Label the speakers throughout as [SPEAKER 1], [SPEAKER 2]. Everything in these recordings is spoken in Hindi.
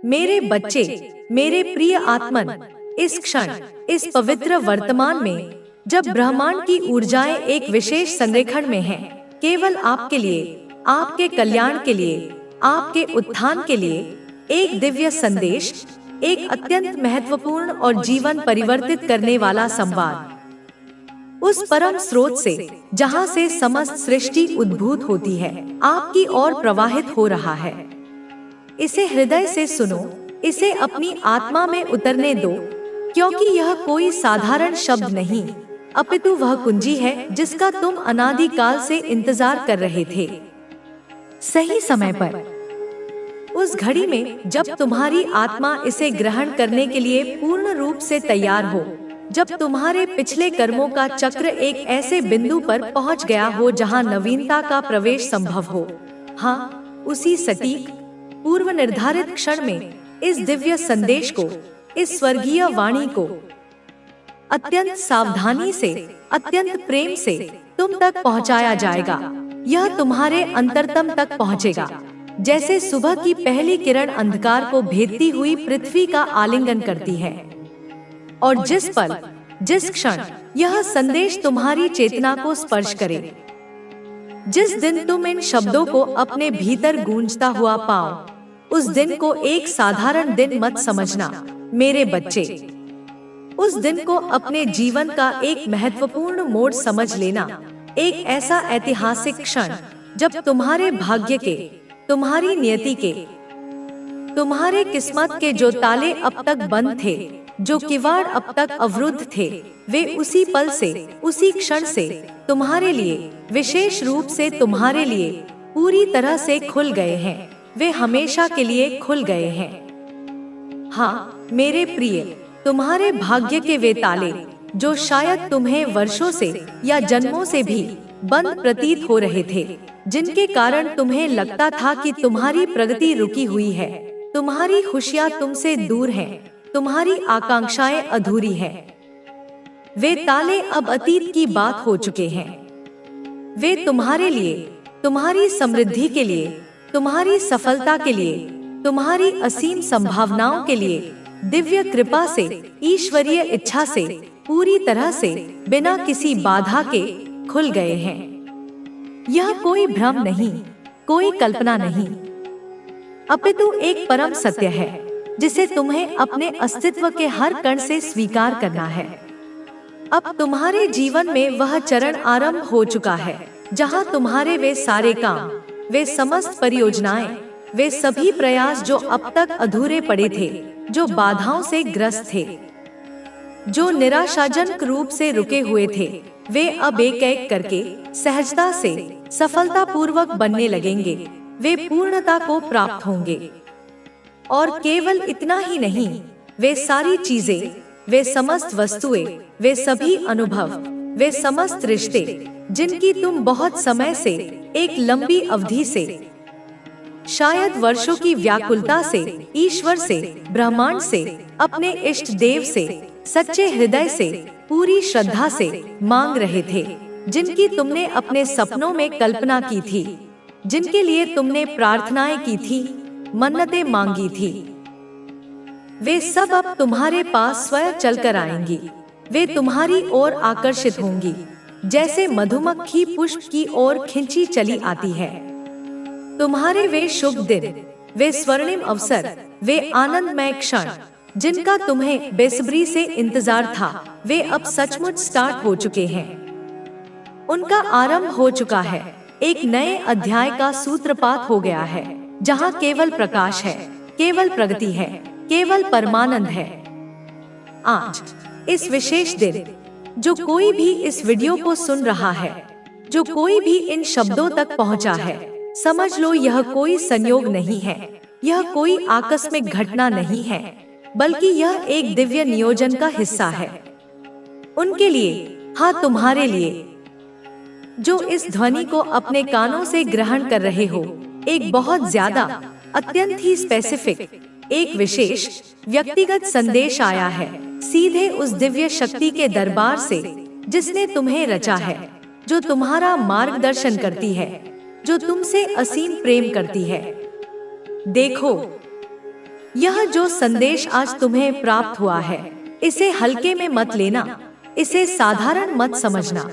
[SPEAKER 1] मेरे बच्चे, मेरे प्रिय आत्मन, इस क्षण, इस पवित्र वर्तमान में, जब ब्रह्मांड की ऊर्जाएं एक विशेष संरेखण में हैं, केवल आपके लिए, आपके कल्याण के लिए, आपके उत्थान के लिए, एक दिव्य संदेश, एक अत्यंत महत्वपूर्ण और जीवन परिवर्तित करने वाला संवाद, उस परम स्रोत से जहां से समस्त सृष्टि उद्भूत होती है, आपकी ओर प्रवाहित हो रहा है। इसे हृदय से सुनो, इसे अपनी आत्मा में उतरने दो, क्योंकि यह कोई साधारण शब्द नहीं, अपितु वह कुंजी है जिसका तुम अनादिकाल से इंतजार कर रहे थे। सही समय पर, उस घड़ी में जब तुम्हारी आत्मा इसे ग्रहण करने के लिए पूर्ण रूप से तैयार हो, जब तुम्हारे पिछले कर्मों का चक्र एक ऐसे बिंदु पर पहुंच गया हो जहां नवीनता का प्रवेश संभव हो। हाँ, उसी सटीक पूर्व निर्धारित क्षण में इस दिव्य संदेश को, इस स्वर्गीय वाणी को अत्यंत सावधानी से, अत्यंत प्रेम से तुम तक पहुंचाया जाएगा। यह तुम्हारे अंतरतम तक पहुंचेगा, जैसे सुबह की पहली किरण अंधकार को भेदती हुई पृथ्वी का आलिंगन करती है। और जिस पल, जिस क्षण यह संदेश तुम्हारी चेतना को स्पर्श करे, जिस दिन तुम इन शब्दों को अपने भीतर गूंजता हुआ पाओ, उस दिन को एक साधारण दिन मत समझना मेरे बच्चे। उस दिन को अपने जीवन का एक महत्वपूर्ण मोड़ समझ लेना, एक ऐसा ऐतिहासिक क्षण जब तुम्हारे भाग्य के, तुम्हारी नियति के, तुम्हारे किस्मत के जो ताले अब तक बंद थे, जो किवाड़ अब तक अवरुद्ध थे, वे उसी पल से, उसी क्षण से तुम्हारे लिए, विशेष रूप से तुम्हारे लिए पूरी तरह से खुल गए हैं। वे हमेशा के लिए खुल गए हैं। हाँ मेरे प्रिय, तुम्हारे भाग्य के वे ताले जो शायद तुम्हें वर्षों से या जन्मों से भी बंद प्रतीत हो रहे थे, जिनके कारण तुम्हें लगता था कि तुम्हारी प्रगति रुकी हुई है, तुम्हारी खुशियां तुमसे दूर हैं, तुम्हारी आकांक्षाएं अधूरी हैं, वे ताले अब अतीत की बात हो चुके हैं। वे तुम्हारे लिए, तुम्हारी समृद्धि के लिए, तुम्हारी सफलता के लिए, तुम्हारी असीम संभावनाओं के लिए, दिव्य कृपा से, ईश्वरीय इच्छा से, पूरी तरह से, बिना किसी बाधा के खुल गए हैं। यह कोई भ्रम नहीं, कोई कल्पना नहीं, अपितु एक परम सत्य है जिसे तुम्हें अपने अस्तित्व के हर कण से स्वीकार करना है। अब तुम्हारे जीवन में वह चरण आरंभ हो चुका है जहां तुम्हारे वे सारे काम, वे समस्त परियोजनाएं, वे सभी प्रयास जो अब तक अधूरे पड़े थे, जो बाधाओं से ग्रस्त थे, जो निराशाजनक रूप से रुके हुए थे, वे अब एक एक करके सहजता से, सफलतापूर्वक बनने लगेंगे। वे पूर्णता को प्राप्त होंगे। और केवल इतना ही नहीं, वे सारी चीजें, वे समस्त वस्तुएं, वे सभी अनुभव, वे समस्त रिश्ते जिनकी तुम बहुत समय से, एक लंबी अवधि से, शायद वर्षों की व्याकुलता से, ईश्वर से, ब्रह्मांड से, अपने इष्ट देव से, सच्चे हृदय से, पूरी श्रद्धा से मांग रहे थे, जिनकी तुमने अपने सपनों में कल्पना की थी, जिनके लिए तुमने प्रार्थनाएं की थी, मन्नतें मांगी थी, वे सब अब तुम्हारे पास स्वयं चलकर आएंगी। वे तुम्हारी ओर आकर्षित होंगी, जैसे मधुमक्खी पुष्प की ओर खिंची चली आती है। तुम्हारे वे शुभ दिन, वे स्वर्णिम अवसर, वे आनंदमय क्षण जिनका तुम्हें बेसब्री से इंतजार था, वे अब सचमुच स्टार्ट हो चुके हैं। उनका आरंभ हो चुका है। एक नए अध्याय का सूत्रपात हो गया है, जहां केवल प्रकाश है, केवल प्रगति है, केवल परमानंद है। आज इस विशेष दिन, जो कोई भी इस वीडियो को सुन रहा है, जो कोई भी इन शब्दों तक पहुंचा है, समझ लो यह कोई संयोग नहीं है, यह कोई आकस्मिक घटना नहीं है, बल्कि यह एक दिव्य नियोजन का हिस्सा है। उनके लिए, हाँ तुम्हारे लिए, जो इस ध्वनि को अपने कानों से ग्रहण कर रहे हो, एक बहुत ज्यादा, अत्यंत ही स्पेसिफिक, एक विशेष व्यक्तिगत संदेश आया है, सीधे उस दिव्य शक्ति के दरबार से जिसने तुम्हें रचा है, जो तुम्हारा मार्गदर्शन करती है, जो तुमसे असीम प्रेम करती है। देखो, यह जो संदेश आज तुम्हें प्राप्त हुआ है, इसे हल्के में मत लेना, इसे साधारण मत समझना।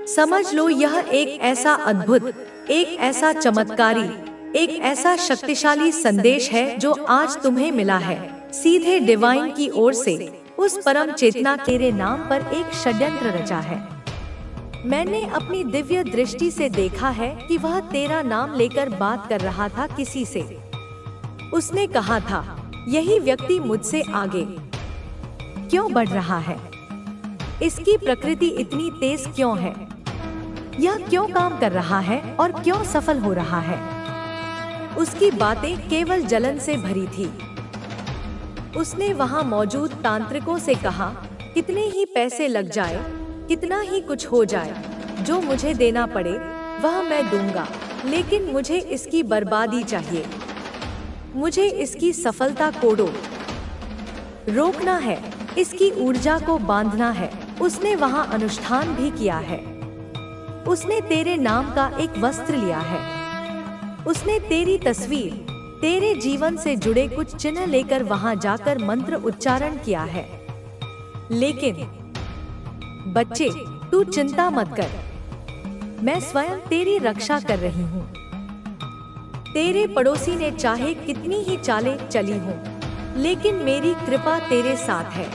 [SPEAKER 1] समझ लो यह एक ऐसा अद्भुत, एक ऐसा चमत्कारी, एक ऐसा शक्तिशाली संदेश है जो आज तुम्हें मिला है, सीधे डिवाइन की ओर से। उस परम चेतना तेरे नाम पर एक षड्यंत्र रचा है। मैंने अपनी दिव्य दृष्टि से देखा है कि वह तेरा नाम लेकर बात कर रहा था किसी से। उसने कहा था, यही व्यक्ति मुझसे आगे क्यों बढ़ रहा है? इसकी प्रकृति इतनी तेज क्यों है? यह क्यों काम कर रहा है और क्यों सफल हो रहा है? उसकी बातें केवल जलन से भरी थी। उसने वहां मौजूद तांत्रिकों से कहा, कितने ही पैसे लग जाए, कितना ही कुछ हो जाए, जो मुझे देना पड़े वह मैं दूंगा, लेकिन मुझे इसकी बर्बादी चाहिए। मुझे इसकी सफलता को रोकना है, इसकी ऊर्जा को बांधना है। उसने वहां अनुष्ठान भी किया है। उसने तेरे नाम का एक वस्त्र लिया है। उसने तेरी तस्वीर, तेरे जीवन से जुड़े कुछ चिन्ह लेकर वहां जाकर मंत्र उच्चारण किया है। लेकिन बच्चे, तू चिंता मत कर, मैं स्वयं तेरी रक्षा कर रही हूँ। तेरे पड़ोसी ने चाहे कितनी ही चालें चली हों, लेकिन मेरी कृपा तेरे साथ है।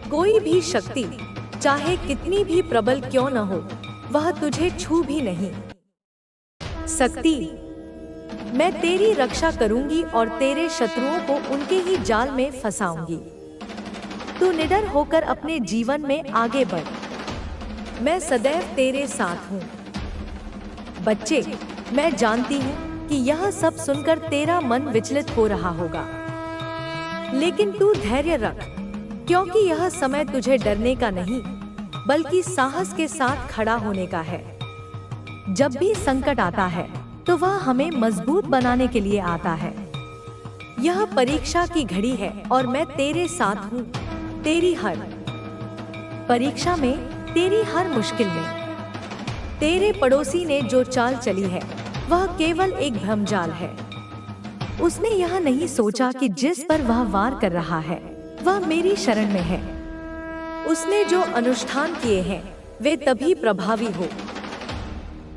[SPEAKER 1] कोई भी शक्ति, चाहे कितनी भी प्रबल क्यों न हो, वह तुझे छू भी नहीं सकती। मैं तेरी रक्षा करूंगी और तेरे शत्रुओं को उनके ही जाल में फंसाऊंगी। तू निडर होकर अपने जीवन में आगे बढ़। मैं सदैव तेरे साथ हूँ। बच्चे, मैं जानती हूँ कि यह सब सुनकर तेरा मन विचलित हो रहा होगा, लेकिन तू धैर्य रख, क्योंकि यह समय तुझे डरने का नहीं, बल्कि साहस के साथ खड़ा होने का है। जब भी संकट आता है तो वह हमें मजबूत बनाने के लिए आता है। यह परीक्षा की घड़ी है और मैं तेरे साथ हूँ, तेरी हर परीक्षा में, तेरी हर मुश्किल में। तेरे पड़ोसी ने जो चाल चली है वह केवल एक भ्रमजाल है। उसने यह नहीं सोचा कि जिस पर वह वार कर रहा है वह मेरी शरण में है। उसने जो अनुष्ठान किए हैं वे तभी प्रभावी हो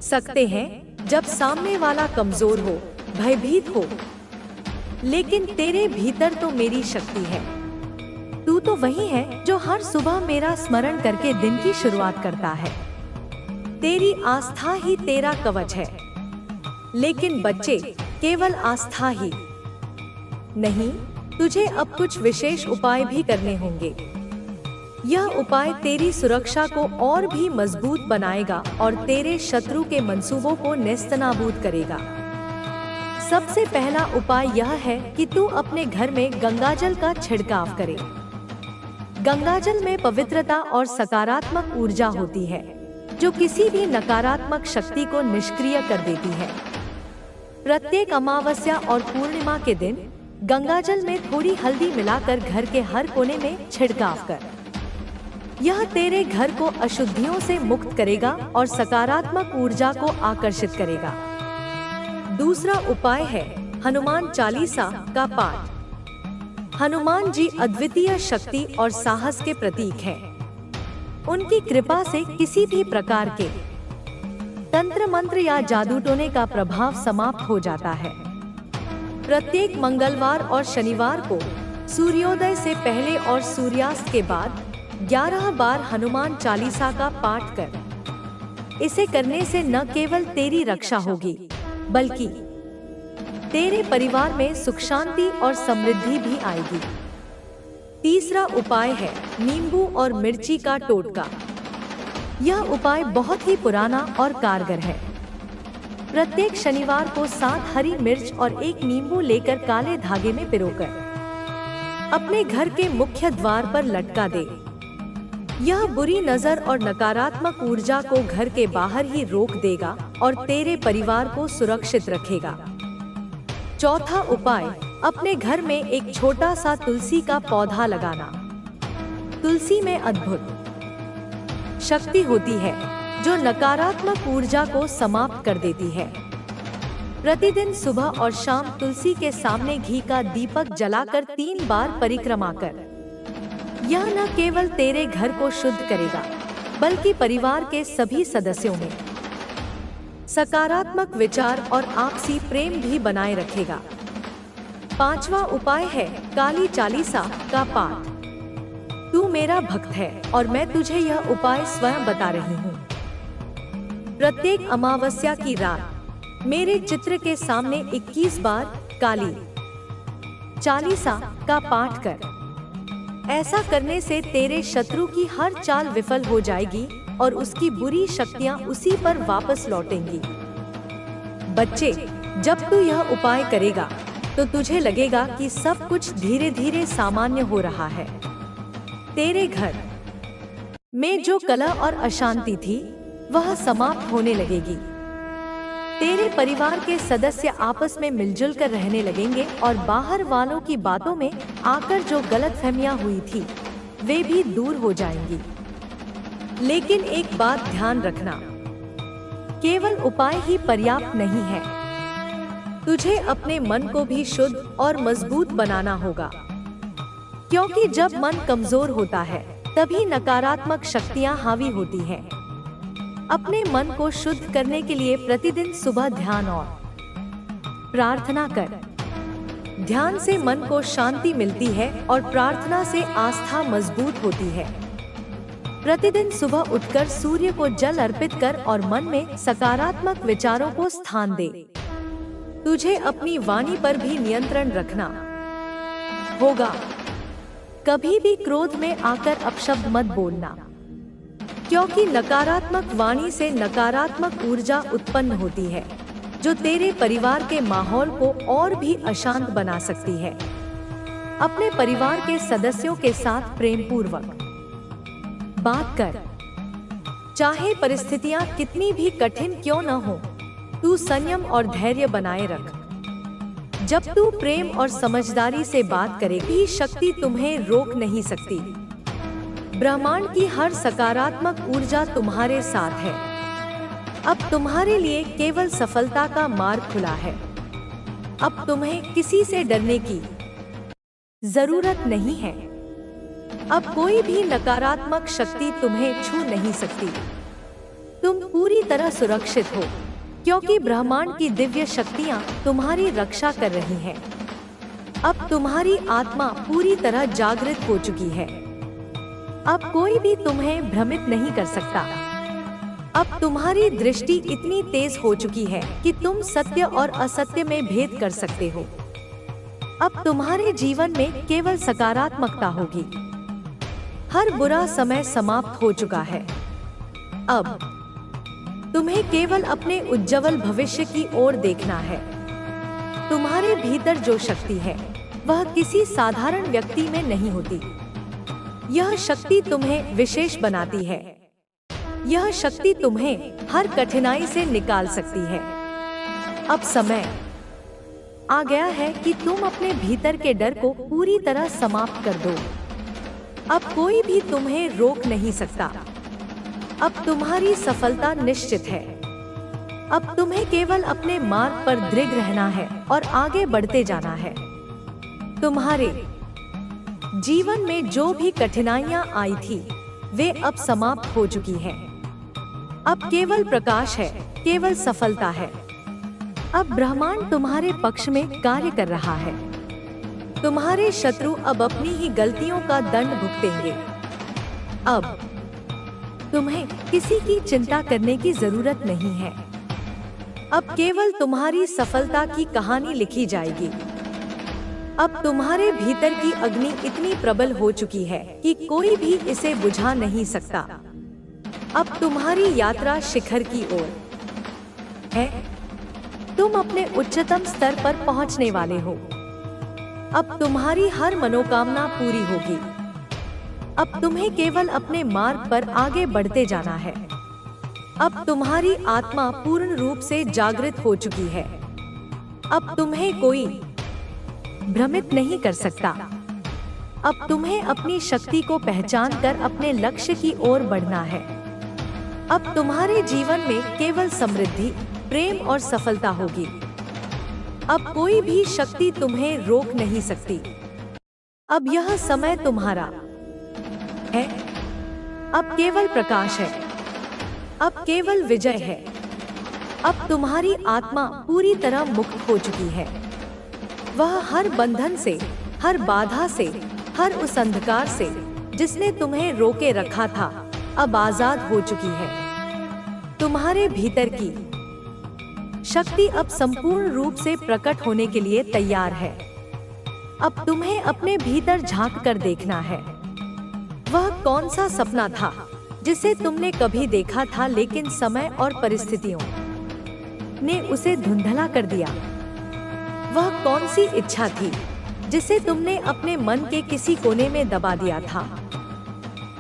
[SPEAKER 1] सकते हैं जब सामने वाला कमजोर हो, भयभीत हो। लेकिन तेरे भीतर तो मेरी शक्ति है। तू तो वही है जो हर सुबह मेरा स्मरण करके दिन की शुरुआत करता है। तेरी आस्था ही तेरा कवच है। लेकिन बच्चे, केवल आस्था ही नहीं, तुझे अब कुछ विशेष उपाय भी करने होंगे। यह उपाय तेरी सुरक्षा को और भी मजबूत बनाएगा और तेरे शत्रु के मंसूबों को नेस्तनाबूद करेगा। सबसे पहला उपाय यह है कि तू अपने घर में गंगाजल का छिड़काव करे। गंगाजल में पवित्रता और सकारात्मक ऊर्जा होती है, जो किसी भी नकारात्मक शक्ति को निष्क्रिय कर देती है। प्रत्येक अमावस्या और पूर्णिमा के दिन गंगाजल में थोड़ी हल्दी मिलाकर घर के हर कोने में छिड़काव कर। यह तेरे घर को अशुद्धियों से मुक्त करेगा और सकारात्मक ऊर्जा को आकर्षित करेगा। दूसरा उपाय है हनुमान चालीसा का पाठ। हनुमान जी अद्वितीय शक्ति और साहस के प्रतीक हैं। उनकी कृपा से किसी भी प्रकार के तंत्र मंत्र या जादू टोने का प्रभाव समाप्त हो जाता है। प्रत्येक मंगलवार और शनिवार को सूर्योदय से पहले और सूर्यास्त के बाद 11 बार हनुमान चालीसा का पाठ कर। इसे करने से न केवल तेरी रक्षा होगी, बल्कि तेरे परिवार में सुख शांति और समृद्धि भी आएगी। तीसरा उपाय है नींबू और मिर्ची का टोटका। यह उपाय बहुत ही पुराना और कारगर है। प्रत्येक शनिवार को 7 हरी मिर्च और 1 नींबू लेकर काले धागे में पिरोकर अपने घर के मुख्य द्वार पर लटका दे। यह बुरी नजर और नकारात्मक ऊर्जा को घर के बाहर ही रोक देगा और तेरे परिवार को सुरक्षित रखेगा। चौथा उपाय, अपने घर में एक छोटा सा तुलसी का पौधा लगाना। तुलसी में अद्भुत शक्ति होती है जो नकारात्मक ऊर्जा को समाप्त कर देती है। प्रतिदिन सुबह और शाम तुलसी के सामने घी का दीपक जलाकर 3 बार परिक्रमा कर। यह न केवल तेरे घर को शुद्ध करेगा, बल्कि परिवार के सभी सदस्यों में सकारात्मक विचार और आपसी प्रेम भी बनाए रखेगा। 5वां उपाय है काली चालीसा का पाठ। तू मेरा भक्त है और मैं तुझे यह उपाय स्वयं बता रही हूँ। प्रत्येक अमावस्या की रात मेरे चित्र के सामने 21 बार काली चालीसा का पाठ कर। ऐसा करने से तेरे शत्रु की हर चाल विफल हो जाएगी और उसकी बुरी शक्तियां उसी पर वापस लौटेंगी। बच्चे, जब तू यह उपाय करेगा तो तुझे लगेगा कि सब कुछ धीरे धीरे सामान्य हो रहा है। तेरे घर में जो कलह और अशांति थी वह समाप्त होने लगेगी। तेरे परिवार के सदस्य आपस में मिलजुल कर रहने लगेंगे और बाहर वालों की बातों में आकर जो गलतफहमियां हुई थी वे भी दूर हो जाएंगी। लेकिन एक बात ध्यान रखना, केवल उपाय ही पर्याप्त नहीं है। तुझे अपने मन को भी शुद्ध और मजबूत बनाना होगा, क्योंकि जब मन कमजोर होता है तभी नकारात्मक शक्तियां हावी होती हैं। अपने मन को शुद्ध करने के लिए प्रतिदिन सुबह ध्यान और प्रार्थना कर। ध्यान से मन को शांति मिलती है और प्रार्थना से आस्था मजबूत होती है। प्रतिदिन सुबह उठकर सूर्य को जल अर्पित कर और मन में सकारात्मक विचारों को स्थान दे। तुझे अपनी वाणी पर भी नियंत्रण रखना होगा। कभी भी क्रोध में आकर अपशब्द मत बोलना, क्योंकि नकारात्मक वाणी से नकारात्मक ऊर्जा उत्पन्न होती है जो तेरे परिवार के माहौल को और भी अशांत बना सकती है। अपने परिवार के सदस्यों के साथ प्रेम पूर्वक बात कर। चाहे परिस्थितियां कितनी भी कठिन क्यों न हो, तू संयम और धैर्य बनाए रख। जब तू प्रेम और समझदारी से बात करेगी, शक्ति तुम्हें रोक नहीं सकती। ब्रह्मांड की हर सकारात्मक ऊर्जा तुम्हारे साथ है। अब तुम्हारे लिए केवल सफलता का मार्ग खुला है। अब तुम्हें किसी से डरने की जरूरत नहीं है। अब कोई भी नकारात्मक शक्ति तुम्हें छू नहीं सकती। तुम पूरी तरह सुरक्षित हो, क्योंकि ब्रह्मांड की दिव्य शक्तियां तुम्हारी रक्षा कर रही हैं। अब तुम्हारी आत्मा पूरी तरह जागृत हो चुकी है। अब कोई भी तुम्हें भ्रमित नहीं कर सकता। अब तुम्हारी दृष्टि इतनी तेज हो चुकी है कि तुम सत्य और असत्य में भेद कर सकते हो। अब तुम्हारे जीवन में केवल सकारात्मकता होगी। हर बुरा समय समाप्त हो चुका है। अब तुम्हें केवल अपने उज्जवल भविष्य की ओर देखना है। तुम्हारे भीतर जो शक्ति है वह किसी साधारण व्यक्ति में नहीं होती। यह शक्ति तुम्हें विशेष बनाती है। यह शक्ति तुम्हें हर कठिनाई से निकाल सकती है। अब समय आ गया है कि तुम अपने भीतर के डर को पूरी तरह समाप्त कर दो। अब कोई भी तुम्हें रोक नहीं सकता। अब तुम्हारी सफलता निश्चित है। अब तुम्हें केवल अपने मार्ग पर दृढ़ रहना है और आगे बढ़ते जाना है। तुम्हारे जीवन में जो भी कठिनाइयां आई थी वे अब समाप्त हो चुकी हैं। अब केवल प्रकाश है, केवल सफलता है। अब ब्रह्मांड तुम्हारे पक्ष में कार्य कर रहा है। तुम्हारे शत्रु अब अपनी ही गलतियों का दंड भुगतेंगे। अब तुम्हें किसी की चिंता करने की जरूरत नहीं है। अब केवल तुम्हारी सफलता की कहानी लिखी जाएगी। अब तुम्हारे भीतर की अग्नि इतनी प्रबल हो चुकी है कि कोई भी इसे बुझा नहीं सकता। अब तुम्हारी यात्रा शिखर की ओर है। तुम अपने उच्चतम स्तर पर पहुंचने वाले हो। अब तुम्हारी हर मनोकामना पूरी होगी। अब तुम्हें केवल अपने मार्ग पर आगे बढ़ते जाना है। अब तुम्हारी आत्मा पूर्ण रूप से जागृत हो चुकी है। अब तुम्हें कोई भ्रमित नहीं कर सकता। अब तुम्हें अपनी शक्ति को पहचान कर अपने लक्ष्य की ओर बढ़ना है। अब तुम्हारे जीवन में केवल समृद्धि, प्रेम और सफलता होगी। अब कोई भी शक्ति तुम्हें रोक नहीं सकती। अब यह समय तुम्हारा है। अब केवल प्रकाश है। अब केवल विजय है। अब तुम्हारी आत्मा पूरी तरह मुक्त हो चुकी है। वह हर बंधन से, हर बाधा से, हर उस अंधकार से जिसने तुम्हें रोके रखा था, अब आजाद हो चुकी है। तुम्हारे भीतर की शक्ति अब संपूर्ण रूप से प्रकट होने के लिए तैयार है। अब तुम्हें अपने भीतर झांक कर देखना है। वह कौन सा सपना था जिसे तुमने कभी देखा था, लेकिन समय और परिस्थितियों ने उसे धुंधला कर दिया? वह कौन सी इच्छा थी जिसे तुमने अपने मन के किसी कोने में दबा दिया था?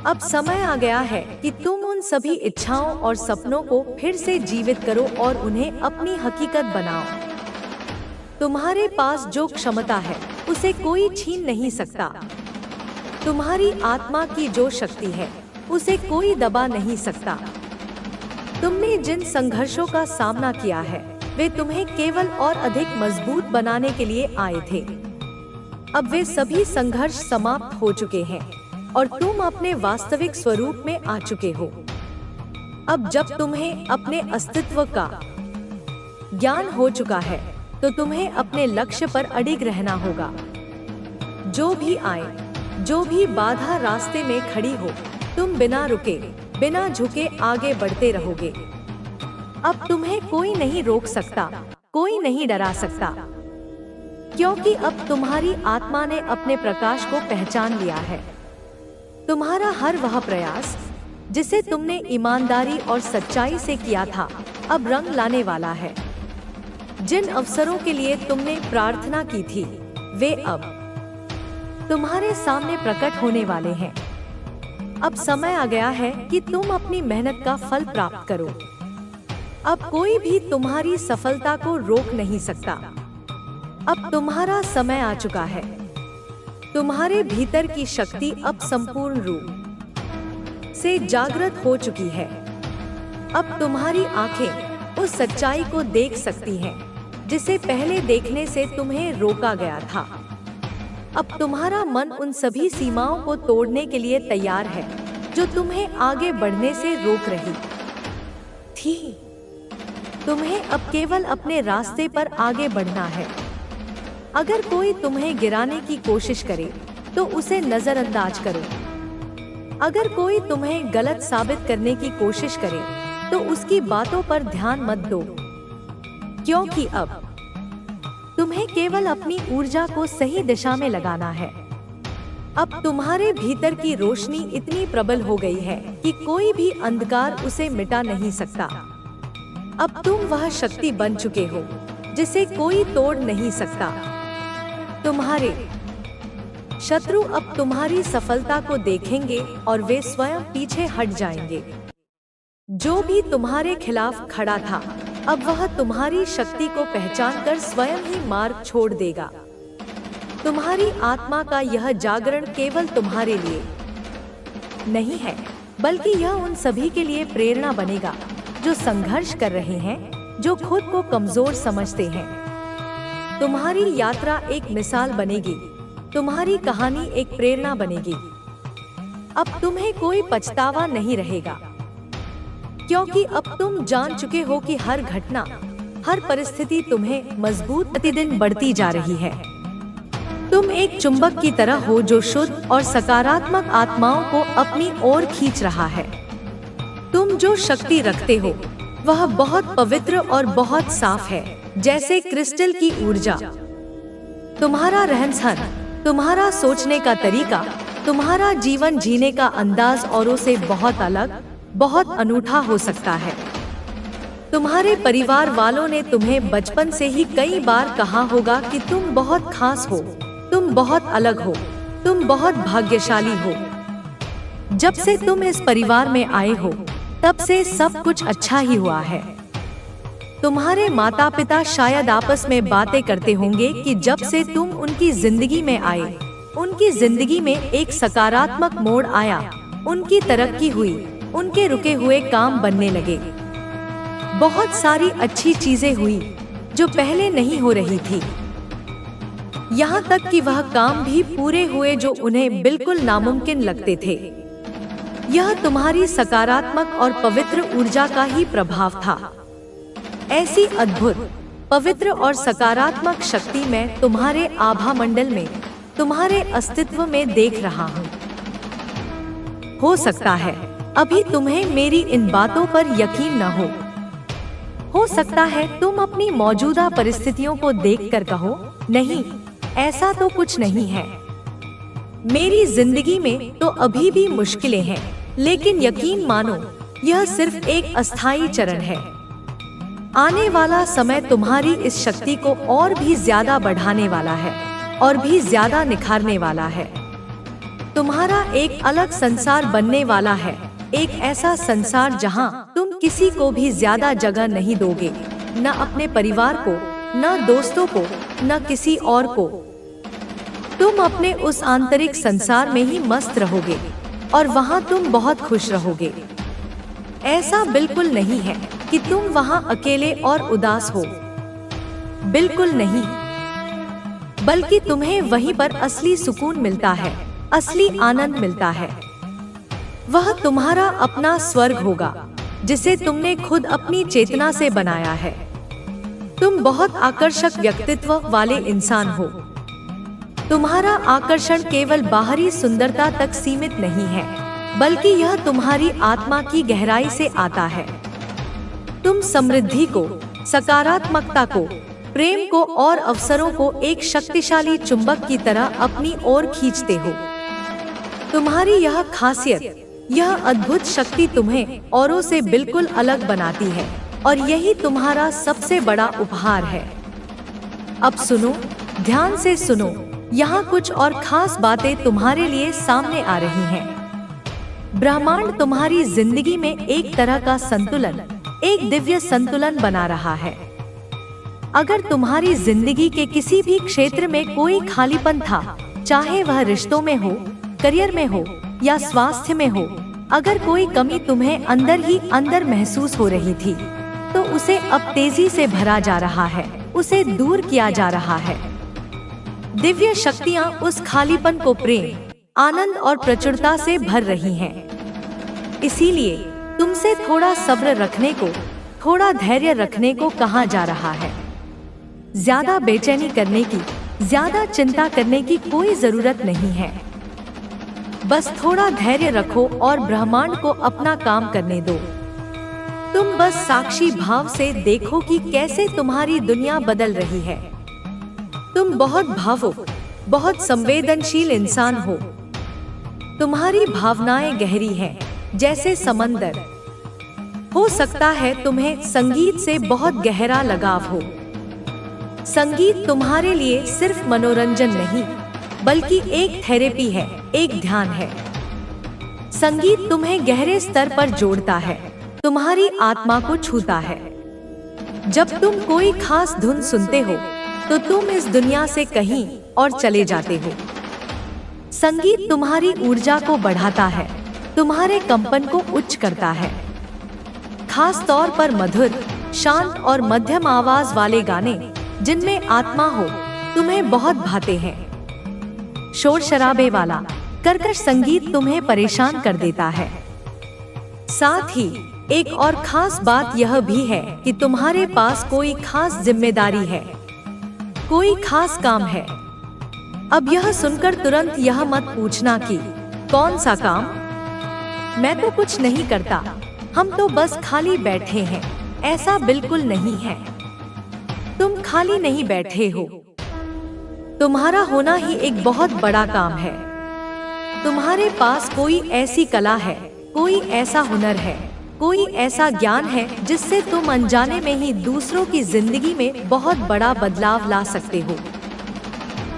[SPEAKER 1] अब समय आ गया है कि तुम उन सभी इच्छाओं और सपनों को फिर से जीवित करो और उन्हें अपनी हकीकत बनाओ। तुम्हारे पास जो क्षमता है उसे कोई छीन नहीं सकता। तुम्हारी आत्मा की जो शक्ति है उसे कोई दबा नहीं सकता। तुमने जिन संघर्षों का सामना किया है वे तुम्हें केवल और अधिक मजबूत बनाने के लिए आए थे। अब वे सभी संघर्ष समाप्त हो चुके हैं और तुम अपने वास्तविक स्वरूप में आ चुके हो। अब जब तुम्हें अपने अस्तित्व का ज्ञान हो चुका है तो तुम्हें अपने लक्ष्य पर अडिग रहना होगा। जो भी आए, जो भी बाधा रास्ते में खड़ी हो, तुम बिना रुके, बिना झुके आगे बढ़ते रहोगे। अब तुम्हें कोई नहीं रोक सकता, कोई नहीं डरा सकता, क्योंकि अब तुम्हारी आत्मा ने अपने प्रकाश को पहचान लिया है। तुम्हारा हर वह प्रयास जिसे तुमने ईमानदारी और सच्चाई से किया था अब रंग लाने वाला है। जिन अवसरों के लिए तुमने प्रार्थना की थी वे अब तुम्हारे सामने प्रकट होने वाले हैं। अब समय आ गया है कि तुम अपनी मेहनत का फल प्राप्त करो। अब कोई भी तुम्हारी सफलता को रोक नहीं सकता। अब तुम्हारा समय आ चुका है। तुम्हारे भीतर की शक्ति अब संपूर्ण रूप से जागृत हो चुकी है। अब तुम्हारी आंखें उस सच्चाई को देख सकती हैं जिसे पहले देखने से तुम्हें रोका गया था। अब तुम्हारा मन उन सभी सीमाओं को तोड़ने के लिए तैयार है जो तुम्हें आगे बढ़ने से रोक रही थी। तुम्हें अब केवल अपने रास्ते पर आगे बढ़ना है। अगर कोई तुम्हें गिराने की कोशिश करे तो उसे नजरअंदाज करो। अगर कोई तुम्हें गलत साबित करने की कोशिश करे तो उसकी बातों पर ध्यान मत दो, क्योंकि अब तुम्हें केवल अपनी ऊर्जा को सही दिशा में लगाना है। अब तुम्हारे भीतर की रोशनी इतनी प्रबल हो गई है कि कोई भी अंधकार उसे मिटा नहीं सकता। अब तुम वह शक्ति बन चुके हो जिसे कोई तोड़ नहीं सकता। तुम्हारे शत्रु अब तुम्हारी सफलता को देखेंगे और वे स्वयं पीछे हट जाएंगे। जो भी तुम्हारे खिलाफ खड़ा था अब वह तुम्हारी शक्ति को पहचानकर स्वयं ही मार्ग छोड़ देगा। तुम्हारी आत्मा का यह जागरण केवल तुम्हारे लिए नहीं है, बल्कि यह उन सभी के लिए प्रेरणा बनेगा जो संघर्ष कर रहे हैं, जो खुद को कमजोर समझते हैं। तुम्हारी यात्रा एक मिसाल बनेगी, तुम्हारी कहानी एक प्रेरणा बनेगी। अब तुम्हें कोई पछतावा नहीं रहेगा, क्योंकि अब तुम जान चुके हो कि हर घटना, हर परिस्थिति तुम्हें मजबूत प्रतिदिन बढ़ती जा रही है। तुम एक चुंबक की तरह हो जो शुद्ध और सकारात्मक आत्माओं को अपनी ओर खींच रहा है। तुम जो शक्ति रखते हो वह बहुत पवित्र और बहुत साफ है, जैसे क्रिस्टल की ऊर्जा। तुम्हारा रहन-सहन, तुम्हारा सोचने का तरीका, तुम्हारा जीवन जीने का अंदाज औरों से बहुत अलग, बहुत अनूठा हो सकता है। तुम्हारे परिवार वालों ने तुम्हें बचपन से ही कई बार कहा होगा कि तुम बहुत खास हो, तुम बहुत अलग हो, तुम बहुत भाग्यशाली हो। जब से तुम इस परिवार में आए हो तब से सब कुछ अच्छा ही हुआ है। तुम्हारे माता पिता शायद आपस में बातें करते होंगे कि जब से तुम उनकी जिंदगी में आए, उनकी जिंदगी में एक सकारात्मक मोड़ आया, उनकी तरक्की हुई, उनके रुके हुए काम बनने लगे, बहुत सारी अच्छी चीजें हुई। जो पहले नहीं हो रही थी। यहाँ तक कि वह काम भी पूरे हुए जो उन्हें बिल्कुल नामुमकिन लगते थे। यह तुम्हारी सकारात्मक और पवित्र ऊर्जा का ही प्रभाव था। ऐसी अद्भुत, पवित्र और सकारात्मक शक्ति मैं तुम्हारे आभा मंडल में, तुम्हारे अस्तित्व में देख रहा हूँ। हो सकता है अभी तुम्हें मेरी इन बातों पर यकीन न हो सकता है तुम अपनी मौजूदा परिस्थितियों को देखकर कहो, नहीं, ऐसा तो कुछ नहीं है। मेरी जिंदगी में तो अभी भी मुश्किलें हैं, लेकिन यकीन मानो, यह सिर्फ एक अस्थायी चरण है। आने वाला समय तुम्हारी इस शक्ति को और भी ज्यादा बढ़ाने वाला है और भी ज्यादा निखारने वाला है। तुम्हारा एक अलग संसार बनने वाला है, एक ऐसा संसार जहां तुम किसी को भी ज्यादा जगह नहीं दोगे, न अपने परिवार को, न दोस्तों को, न किसी और को। तुम अपने उस आंतरिक संसार में ही मस्त रहोगे और वहां तुम बहुत खुश रहोगे। ऐसा बिल्कुल नहीं है कि तुम वहां अकेले और उदास हो, बिल्कुल नहीं, बल्कि तुम्हें वहीं पर असली सुकून मिलता है, असली आनंद मिलता है। वह तुम्हारा अपना स्वर्ग होगा, जिसे तुमने खुद अपनी चेतना से बनाया है। तुम बहुत आकर्षक व्यक्तित्व वाले इंसान हो। तुम्हारा आकर्षण केवल बाहरी सुंदरता तक सीमित नहीं है, बल्कि यह तुम्हारी आत्मा की गहराई से आता है। तुम समृद्धि को, सकारात्मकता को, प्रेम को और अवसरों को एक शक्तिशाली चुंबक की तरह अपनी ओर खींचते हो। तुम्हारी यह खासियत, यह अद्भुत शक्ति तुम्हें औरों से बिल्कुल अलग बनाती है और यही तुम्हारा सबसे बड़ा उपहार है। अब सुनो, ध्यान से सुनो, यहाँ कुछ और खास बातें तुम्हारे लिए सामने आ रही हैं। ब्रह्मांड तुम्हारी जिंदगी में एक तरह का संतुलन, एक दिव्य संतुलन बना रहा है। अगर तुम्हारी जिंदगी के किसी भी क्षेत्र में कोई खालीपन था, चाहे वह रिश्तों में हो, करियर में हो या स्वास्थ्य में हो, अगर कोई कमी तुम्हें अंदर ही अंदर महसूस हो रही थी, तो उसे अब तेजी से भरा जा रहा है, उसे दूर किया जा रहा है। दिव्य शक्तियाँ उस खालीपन को प्रेम, आनंद और प्रचुरता से भर रही हैं। इसीलिए तुमसे थोड़ा सब्र रखने को, थोड़ा धैर्य रखने को कहा जा रहा है। ज्यादा बेचैनी करने की, ज्यादा चिंता करने की कोई जरूरत नहीं है। बस थोड़ा धैर्य रखो और ब्रह्मांड को अपना काम करने दो। तुम बस साक्षी भाव से देखो कि कैसे तुम्हारी दुनिया बदल रही है। तुम बहुत भावुक, बहुत संवेदनशील इंसान हो। तुम्हारी भावनाएं गहरी हैं, जैसे समंदर। हो सकता है तुम्हें संगीत से बहुत गहरा लगाव हो। संगीत तुम्हारे लिए सिर्फ मनोरंजन नहीं, बल्कि एक थेरेपी है, एक ध्यान है। संगीत तुम्हें गहरे स्तर पर जोड़ता है, तुम्हारी आत्मा को छूता है। जब तुम कोई खास धुन सुनते हो, तो तुम इस दुनिया से कहीं और चले जाते हो। संगीत तुम्हारी ऊर्जा को बढ़ाता है, तुम्हारे कंपन को उच्च करता है। खास तौर पर मधुर, शांत और मध्यम आवाज वाले गाने, जिनमें आत्मा हो, तुम्हें बहुत भाते हैं। शोर शराबे वाला, कर्कश संगीत तुम्हें परेशान कर देता है। साथ ही एक और खास बात यह भी है कि तुम्हारे पास कोई खास जिम्मेदारी है, कोई खास काम है। अब यह सुनकर तुरंत यह मत पूछना कि कौन सा काम? मैं तो कुछ नहीं करता, हम तो बस खाली बैठे हैं। ऐसा बिल्कुल नहीं है। तुम खाली नहीं बैठे हो। तुम्हारा होना ही एक बहुत बड़ा काम है। तुम्हारे पास कोई ऐसी कला है, कोई ऐसा हुनर है, कोई ऐसा ज्ञान है जिससे तुम अनजाने में ही दूसरों की जिंदगी में बहुत बड़ा बदलाव ला सकते हो।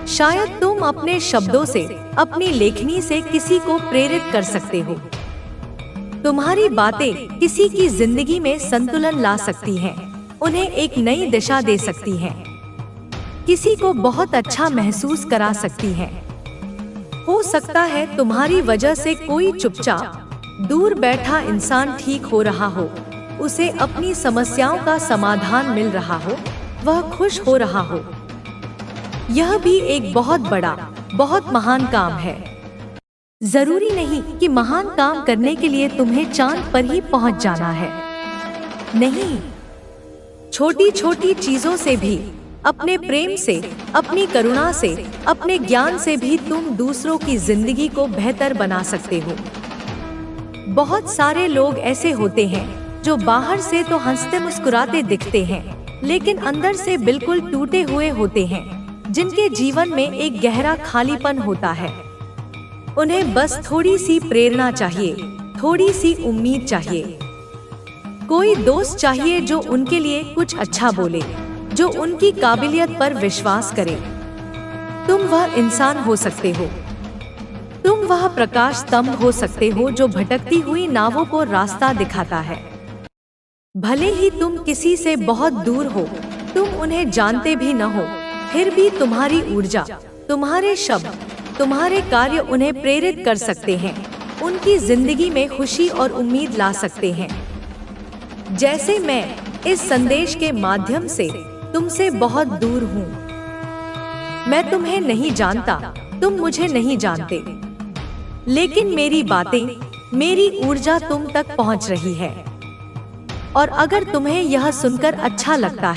[SPEAKER 1] शायद तुम अपने शब्दों से, अपनी लेखनी से किसी को प्रेरित कर सकते हो। तुम्हारी बातें किसी की जिंदगी में संतुलन ला सकती हैं, उन्हें एक नई दिशा दे सकती हैं, किसी को बहुत अच्छा महसूस करा सकती हैं। हो सकता है तुम्हारी वजह से कोई चुपचाप दूर बैठा इंसान ठीक हो रहा हो, उसे अपनी समस्याओं का समाधान मिल रहा हो, वह खुश हो रहा हो। यह भी एक बहुत बड़ा, बहुत महान काम है। जरूरी नहीं कि महान काम करने के लिए तुम्हें चांद पर ही पहुंच जाना है। नहीं, छोटी छोटी चीजों से भी, अपने प्रेम से, अपनी करुणा से, अपने ज्ञान से भी तुम दूसरों की जिंदगी को बेहतर बना सकते हो। बहुत सारे लोग ऐसे होते हैं जो बाहर से तो हंसते मुस्कुराते दिखते हैं, लेकिन अंदर से बिल्कुल टूटे हुए होते हैं, जिनके जीवन में एक गहरा खालीपन होता है। उन्हें बस थोड़ी सी प्रेरणा चाहिए, थोड़ी सी उम्मीद चाहिए। कोई दोस्त चाहिए जो उनके लिए कुछ अच्छा बोले, जो उनकी काबिलियत पर विश्वास करे। तुम वह इंसान हो सकते हो, तुम वह प्रकाश स्तंभ हो सकते हो जो भटकती हुई नावों को रास्ता दिखाता है। भले ही तुम किसी से बहुत दूर हो, तुम उन्हें जानते भी न हो, फिर भी तुम्हारी ऊर्जा, तुम्हारे शब्द, तुम्हारे कार्य उन्हें प्रेरित कर सकते हैं, उनकी जिंदगी में खुशी और उम्मीद ला सकते हैं। जैसे मैं इस संदेश के माध्यम से तुमसे बहुत दूर हूँ। मैं तुम्हें नहीं जानता, तुम मुझे नहीं जानते, लेकिन मेरी बातें, मेरी ऊर्जा तुम तक पहुँच रही है। और अगर तुम्हें यह सुनकर अच्छा लगता है